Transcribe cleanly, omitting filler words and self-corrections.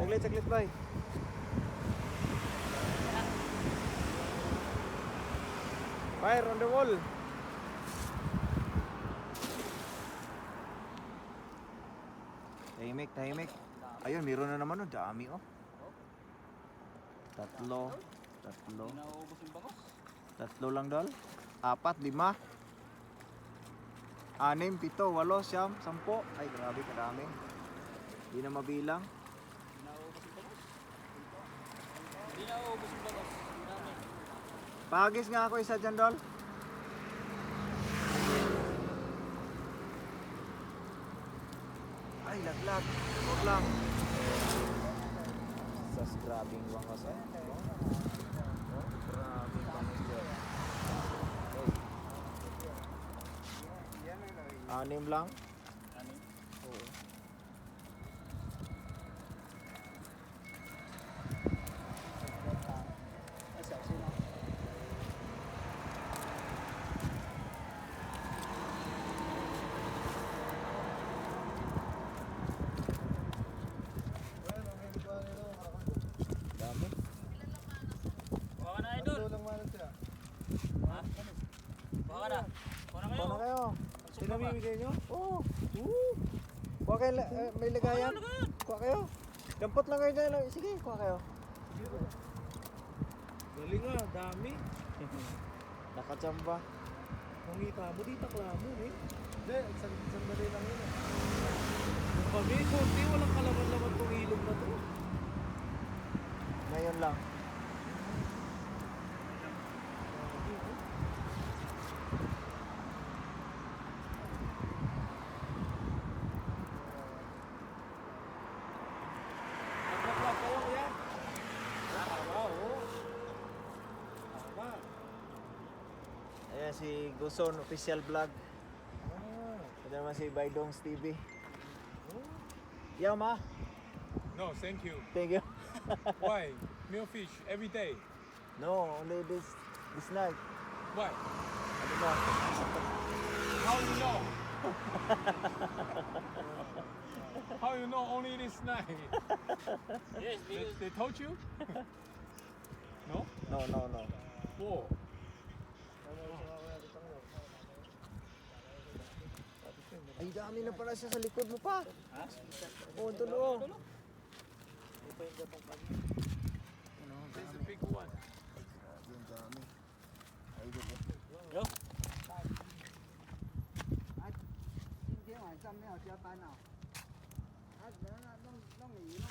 Saglit, bay. Fire on the wall. Tahimik. Ayun, meron na naman, oh. Dami, oh. Tatlo. Naubos yung bangos. Tatlo lang, dol. 4, 5. 6, 7, 8, 9, 10. Ay, grabe, kadami. Hindi na mabilang. Hindi naubos yung bangos. Ang dami. Pahagis nga ako isa dyan, dol. Ay, laglag. Huwag lang. Sas, grabing wangos, eh. Grabing wangos dyan. Okay. 6 lang. Ano? Oo. Ay, sino? Dami. Baka na, idol. Ha? Baka na. Baka na Kuha na kayo. kayo. Sino bibigay nyo? Oo. Kuha kayo, may lagayan. Kuha kayo. Dampot lang kayo dyan. Sige, kuha kayo. Galing nga, dami. Nakachamba. Pangita mo, di takla mo eh. Hindi, sandali lang yun. Kami, konti, walang kalaman-laman tong ilog na to. Ngayon lang. Nagpa-vlog kayo, kuya? Tama, oo. Tama. Ayan si Guson Official Vlog. Ah. Ito naman si Baydongs TV. Yaw ma. No, thank you. Thank you. Why? Meal fish every day. No, only this night. Why? I don't know. How you know? How you know only this night? Yes, They told you? No? No. Whoa. Ay, dami na pala siya sa likod mo pa. Ha? Oo, tulo. This is a big one. Yung dami. Ay, dito. Yo. 今天晚上没有加班啊？啊，人啊，弄鱼弄